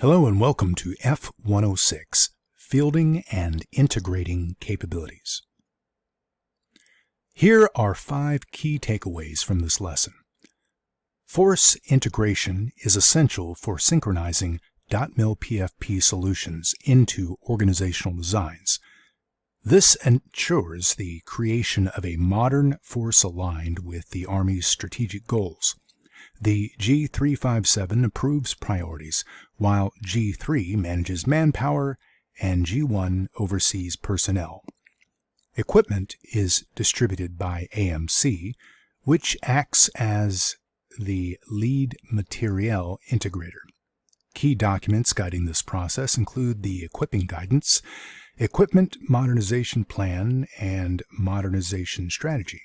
Hello and welcome to F106, Fielding and Integrating Capabilities. Here are 5 key takeaways from this lesson. Force integration is essential for synchronizing .mil PFP solutions into organizational designs. This ensures the creation of a modern force aligned with the Army's strategic goals. The G357 approves priorities, while G3 manages manpower and G1 oversees personnel. Equipment is distributed by AMC, which acts as the lead materiel integrator. Key documents guiding this process include the Equipping Guidance, Equipment Modernization Plan, and Modernization Strategy.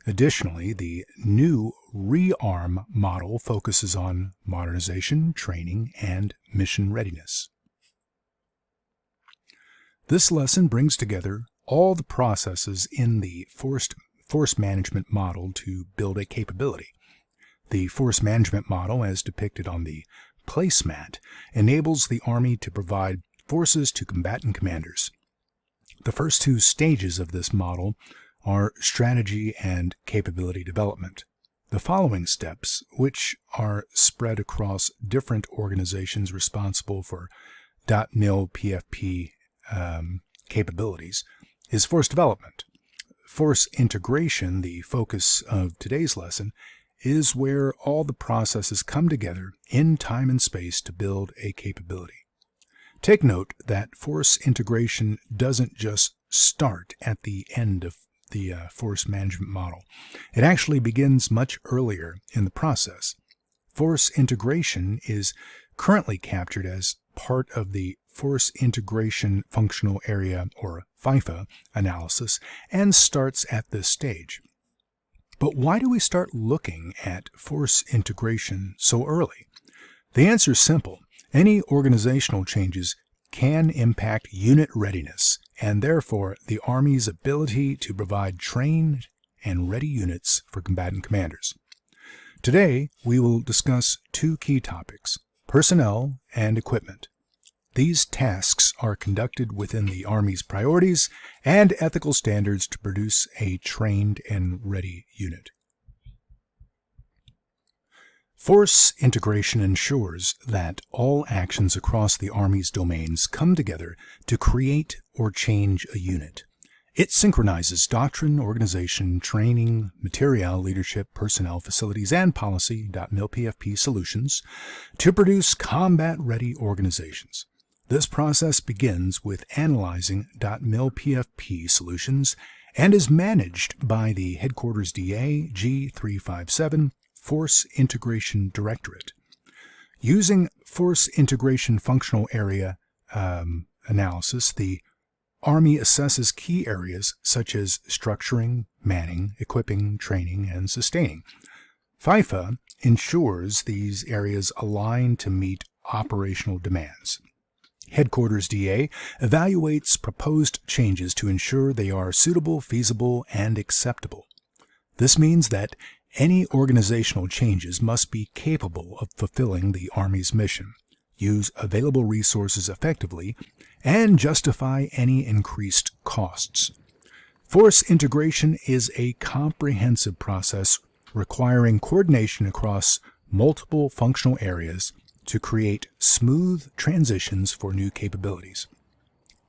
Additionally, the new REARM model focuses on modernization, training, and mission readiness. This lesson brings together all the processes in the force management model to build a capability. The force management model, as depicted on the placemat, enables the Army to provide forces to combatant commanders. The first 2 stages of this model are strategy and capability development. The following steps, which are spread across different organizations responsible for .mil PFP capabilities, is force development. Force integration, the focus of today's lesson, is where all the processes come together in time and space to build a capability. Take note that force integration doesn't just start at the end of the force management model. It actually begins much earlier in the process. Force integration is currently captured as part of the Force Integration Functional Area, or FIFA, analysis and starts at this stage. But why do we start looking at force integration so early? The answer is simple. Any organizational changes can impact unit readiness, and therefore the Army's ability to provide trained and ready units for combatant commanders. Today, we will discuss 2 key topics, personnel and equipment. These tasks are conducted within the Army's priorities and ethical standards to produce a trained and ready unit. Force integration ensures that all actions across the Army's domains come together to create or change a unit. It synchronizes doctrine, organization, training, materiel, leadership, personnel, facilities, and policy .mil PFP solutions to produce combat-ready organizations. This process begins with analyzing .mil PFP solutions and is managed by the Headquarters DA G357 Force Integration Directorate. Using Force Integration Functional Area analysis, the Army assesses key areas such as structuring, manning, equipping, training, and sustaining. FIFA ensures these areas align to meet operational demands. Headquarters DA evaluates proposed changes to ensure they are suitable, feasible, and acceptable. This means that any organizational changes must be capable of fulfilling the Army's mission, use available resources effectively, and justify any increased costs. Force integration is a comprehensive process requiring coordination across multiple functional areas to create smooth transitions for new capabilities.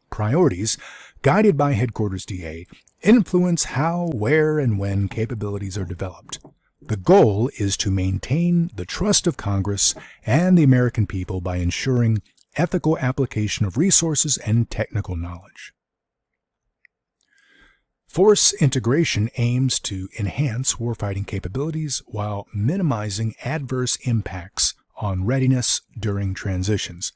Priorities, guided by Headquarters DA, influence how, where, and when capabilities are developed. The goal is to maintain the trust of Congress and the American people by ensuring ethical application of resources and technical knowledge. Force integration aims to enhance warfighting capabilities while minimizing adverse impacts on readiness during transitions.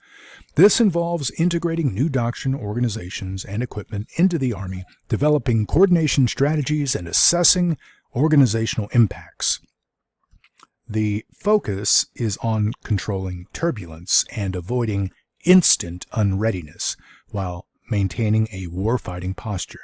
This involves integrating new doctrine, organizations, and equipment into the Army, developing coordination strategies, and assessing organizational impacts. The focus is on controlling turbulence and avoiding instant unreadiness while maintaining a warfighting posture.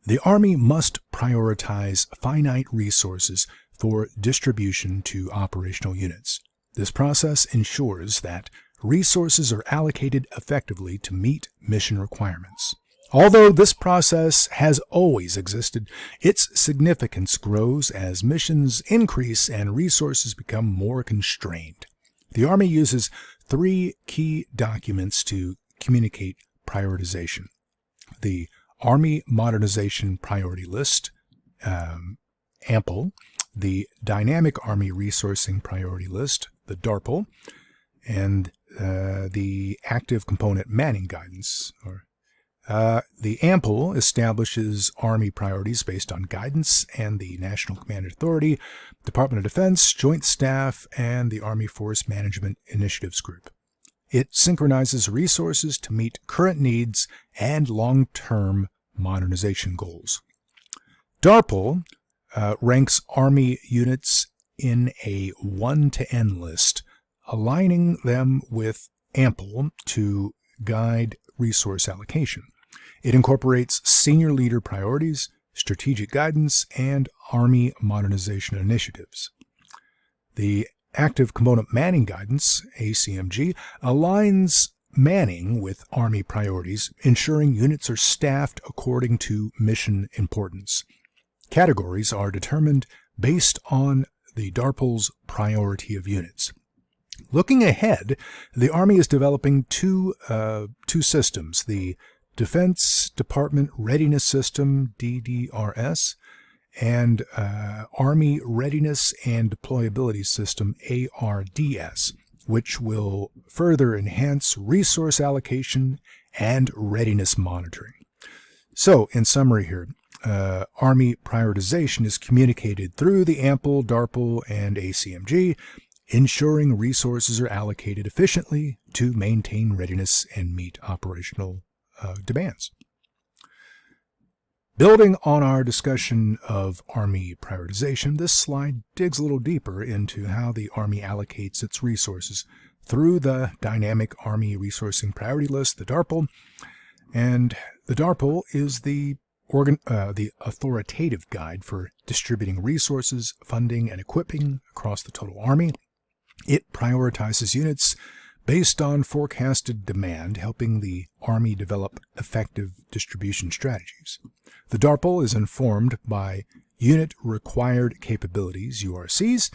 The Army must prioritize finite resources for distribution to operational units. This process ensures that resources are allocated effectively to meet mission requirements. Although this process has always existed, its significance grows as missions increase and resources become more constrained. The Army uses 3 key documents to communicate prioritization: the Army Modernization Priority List, AMPL, the Dynamic Army Resourcing Priority List, the DARPL, and the Active Component Manning Guidance. The AMPL establishes Army priorities based on guidance and the National Command Authority, Department of Defense, Joint Staff, and the Army Force Management Initiatives Group. It synchronizes resources to meet current needs and long-term modernization goals. DARPL ranks Army units in a 1 to N list, aligning them with AMPL to guide resource allocation. It incorporates senior leader priorities, strategic guidance, and Army modernization initiatives. The Active Component Manning Guidance, ACMG, aligns manning with Army priorities, ensuring units are staffed according to mission importance. Categories are determined based on the DARPL's priority of units. Looking ahead, the Army is developing two systems: the Defense Department Readiness System, DDRS, and Army Readiness and Deployability System, ARDS, which will further enhance resource allocation and readiness monitoring. So, in summary here, Army prioritization is communicated through the AMPL, DARPL, and ACMG, ensuring resources are allocated efficiently to maintain readiness and meet operational demands. Building on our discussion of Army prioritization, this slide digs a little deeper into how the Army allocates its resources through the Dynamic Army Resourcing Priority List, the DARPL. And the DARPL is the authoritative guide for distributing resources, funding, and equipping across the total Army. It prioritizes units based on forecasted demand, helping the Army develop effective distribution strategies. The DARPL is informed by Unit Required Capabilities, URCs,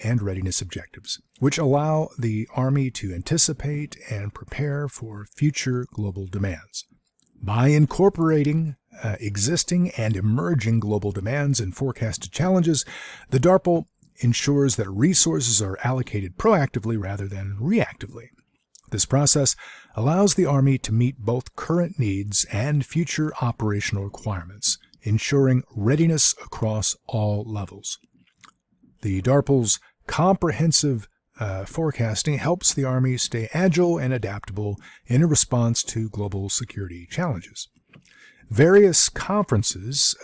and readiness objectives, which allow the Army to anticipate and prepare for future global demands. By incorporating existing and emerging global demands and forecasted challenges, the DARPL ensures that resources are allocated proactively rather than reactively. This process allows the Army to meet both current needs and future operational requirements, ensuring readiness across all levels. The DARPL's comprehensive forecasting helps the Army stay agile and adaptable in response to global security challenges. Various conferences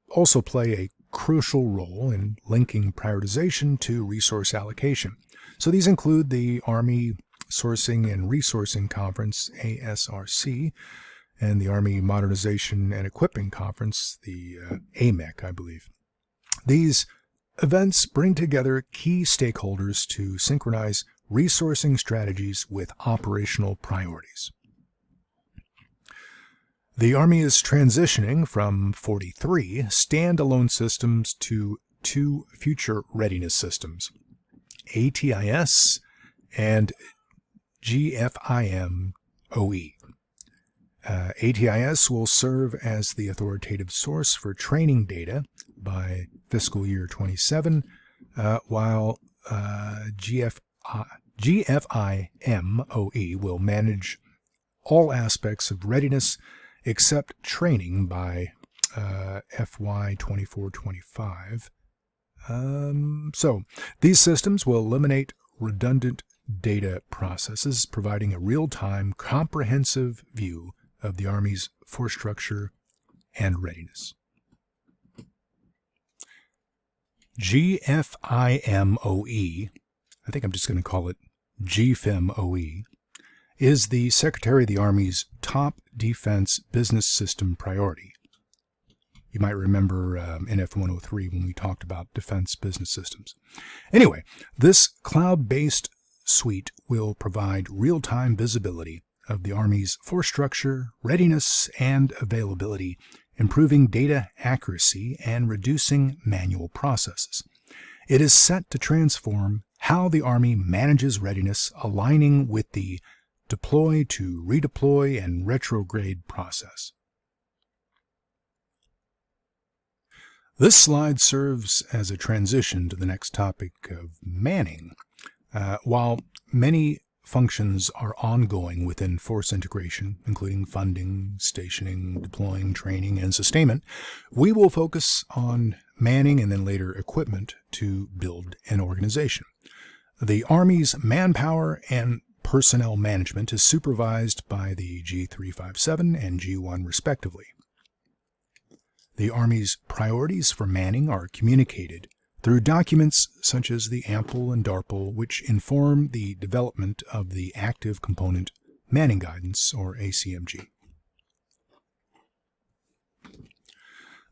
also play a crucial role in linking prioritization to resource allocation. So these include the Army Sourcing and Resourcing Conference, ASRC, and the Army Modernization and Equipping Conference, the AMEC, I believe. These events bring together key stakeholders to synchronize resourcing strategies with operational priorities. The Army is transitioning from 43 standalone systems to 2 future readiness systems, ATIS and GFIM-OE. ATIS will serve as the authoritative source for training data by fiscal year 27, while GFIM-OE will manage all aspects of readiness except training by FY24-25. So these systems will eliminate redundant data processes, providing a real-time, comprehensive view of the Army's force structure and readiness. GFIM-OE, I think I'm just going to call it GFIM-OE, is the Secretary of the Army's top defense business system priority. You might remember in F103 when we talked about defense business systems. Anyway, this cloud-based suite will provide real-time visibility of the Army's force structure, readiness, and availability, improving data accuracy and reducing manual processes. It is set to transform how the Army manages readiness, aligning with the deploy to redeploy and retrograde process. This slide serves as a transition to the next topic of manning. While many functions are ongoing within force integration, including funding, stationing, deploying, training, and sustainment, we will focus on manning and then later equipment to build an organization. The Army's manpower and personnel management is supervised by the G357 and G1 respectively. The Army's priorities for manning are communicated through documents such as the AMPL and DARPL, which inform the development of the Active Component Manning Guidance, or ACMG.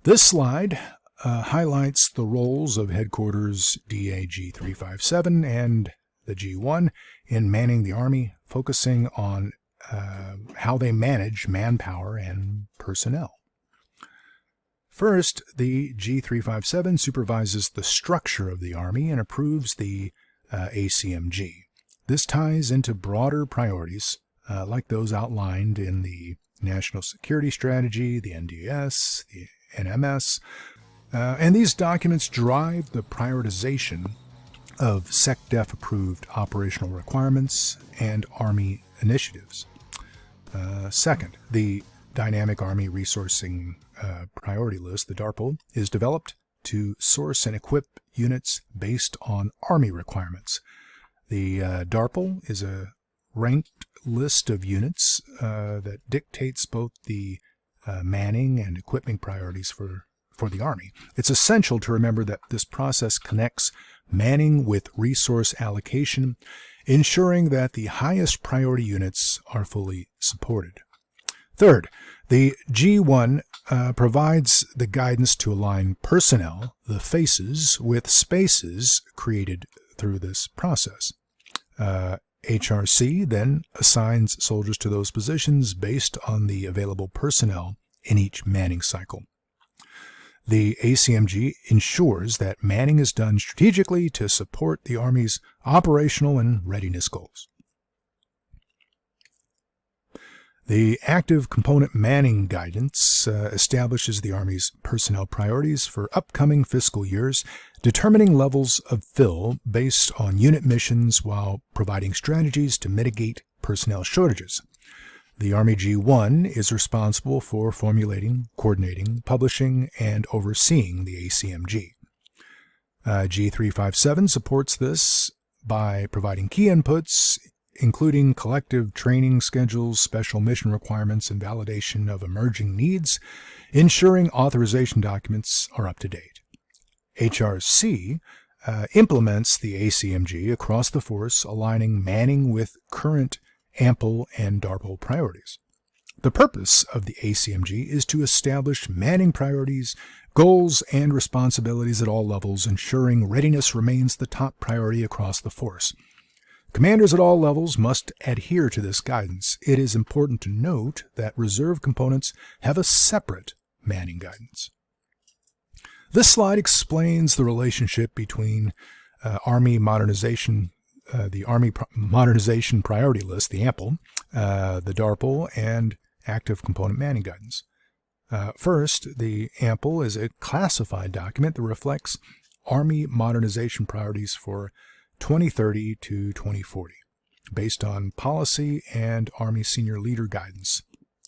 This slide highlights the roles of Headquarters DA G357 and the G1 in manning the Army, focusing on how they manage manpower and personnel. First, the G357 supervises the structure of the Army and approves the ACMG. This ties into broader priorities like those outlined in the National Security Strategy, the NDS, the NMS, and these documents drive the prioritization of SecDef-approved operational requirements and Army initiatives. Second, the Dynamic Army Resourcing Priority List, the DARPL, is developed to source and equip units based on Army requirements. The DARPL is a ranked list of units that dictates both the manning and equipping priorities for the Army. It's essential to remember that this process connects manning with resource allocation, ensuring that the highest priority units are fully supported. Third, the G1 provides the guidance to align personnel, the faces, with spaces created through this process. HRC then assigns soldiers to those positions based on the available personnel in each manning cycle. The ACMG ensures that manning is done strategically to support the Army's operational and readiness goals. The Active Component Manning Guidance establishes the Army's personnel priorities for upcoming fiscal years, determining levels of fill based on unit missions while providing strategies to mitigate personnel shortages. The Army G1 is responsible for formulating, coordinating, publishing, and overseeing the ACMG. G357 supports this by providing key inputs, including collective training schedules, special mission requirements, and validation of emerging needs, ensuring authorization documents are up to date. HRC implements the ACMG across the force, aligning manning with current AMPL and DARPL priorities. The purpose of the ACMG is to establish manning priorities, goals, and responsibilities at all levels, ensuring readiness remains the top priority across the force. Commanders at all levels must adhere to this guidance. It is important to note that reserve components have a separate manning guidance. This slide explains the relationship between Army modernization, the Army Modernization Priority List, the AMPL, the DARPL, and Active Component Manning Guidance. First, the AMPL is a classified document that reflects Army modernization priorities for 2030 to 2040, based on policy and Army senior leader guidance.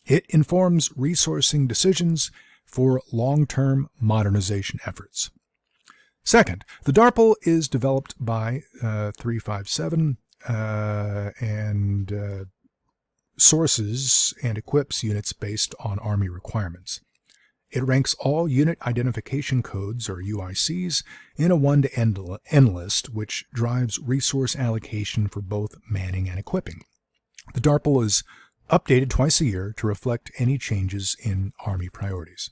It informs resourcing decisions for long-term modernization efforts. Second, the DARPL is developed by 357 and sources and equips units based on Army requirements. It ranks all unit identification codes, or UICs, in a one-to-N list, which drives resource allocation for both manning and equipping. The DARPL is updated twice a year to reflect any changes in Army priorities.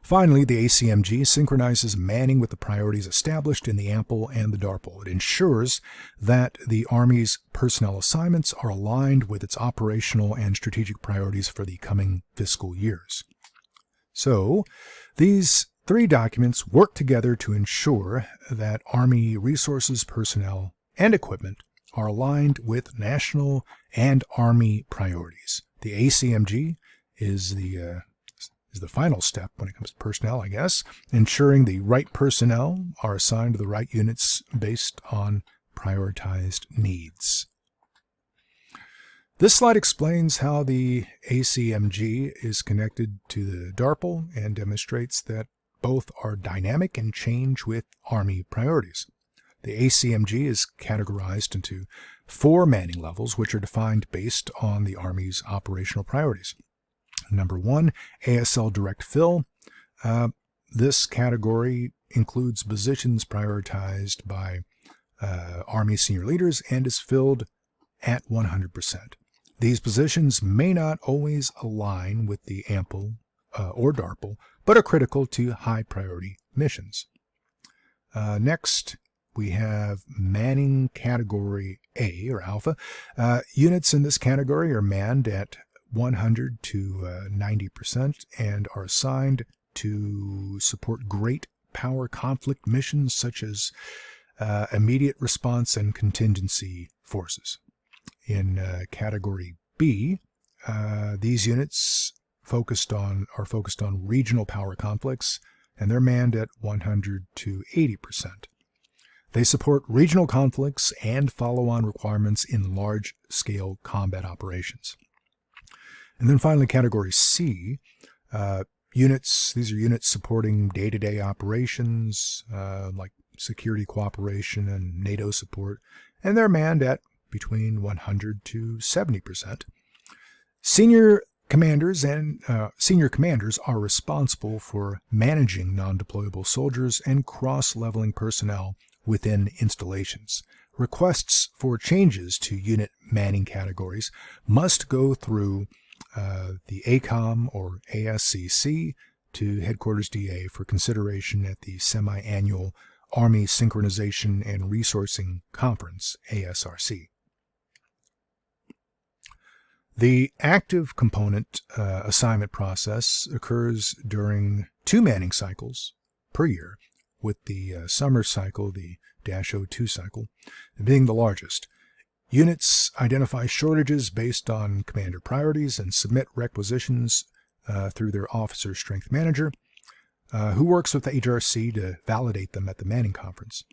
Finally, the ACMG synchronizes manning with the priorities established in the AMPL and the DARPL. It ensures that the Army's personnel assignments are aligned with its operational and strategic priorities for the coming fiscal years. So, these three documents work together to ensure that Army resources, personnel, and equipment are aligned with national and Army priorities. The ACMG is the final step when it comes to personnel, I guess, ensuring the right personnel are assigned to the right units based on prioritized needs. This slide explains how the ACMG is connected to the DARPL and demonstrates that both are dynamic and change with Army priorities. The ACMG is categorized into 4 manning levels, which are defined based on the Army's operational priorities. Number 1, ASL direct fill. This category includes positions prioritized by Army senior leaders and is filled at 100%. These positions may not always align with the AMPL or DARPL, but are critical to high priority missions. Next, we have manning category A, or alpha. Units in this category are manned at 100 to 90% and are assigned to support great power conflict missions such as immediate response and contingency forces. In category B, these units are focused on regional power conflicts, and they're manned at 100 to 80%. They support regional conflicts and follow-on requirements in large-scale combat operations. And then finally, category C, these are units supporting day-to-day operations like security cooperation and NATO support, and they're manned at between 100 to 70%. Senior commanders are responsible for managing non-deployable soldiers and cross-leveling personnel within installations. Requests for changes to unit manning categories must go through the ACOM or ASCC to Headquarters DA for consideration at the semi-annual Army Synchronization and Resourcing Conference, ASRC. The active component assignment process occurs during 2 manning cycles per year, with the summer cycle, the -02 cycle, being the largest. Units identify shortages based on commander priorities and submit requisitions through their officer strength manager, who works with the HRC to validate them at the manning conference.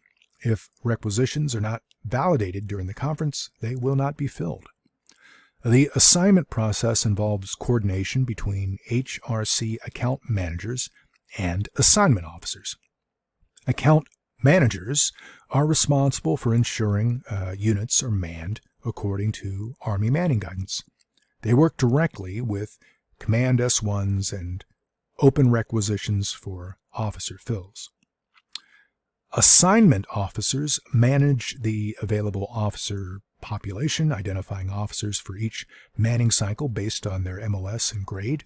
If requisitions are not validated during the conference, they will not be filled. The assignment process involves coordination between HRC account managers and assignment officers. Account managers are responsible for ensuring units are manned according to Army manning guidance. They work directly with Command S1s and open requisitions for officer fills. Assignment officers manage the available officer population, identifying officers for each manning cycle based on their MOS and grade.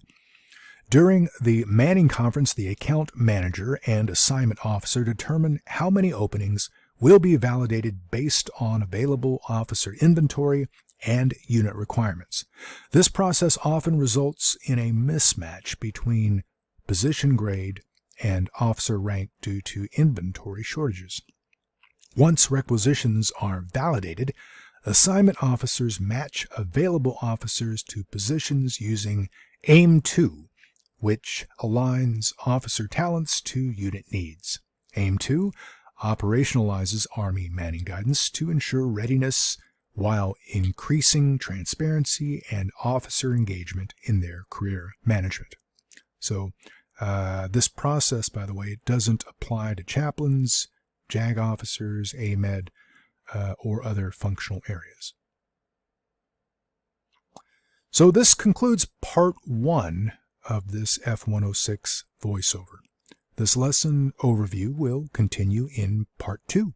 During the manning conference, the account manager and assignment officer determine how many openings will be validated based on available officer inventory and unit requirements. This process often results in a mismatch between position grade and officer rank due to inventory shortages. Once requisitions are validated, assignment officers match available officers to positions using AIM-2, which aligns officer talents to unit needs. AIM-2 operationalizes Army manning guidance to ensure readiness while increasing transparency and officer engagement in their career management. So this process, by the way, doesn't apply to chaplains, JAG officers, AMED, or other functional areas. So this concludes part 1 of this F106 voiceover. This lesson overview will continue in part 2.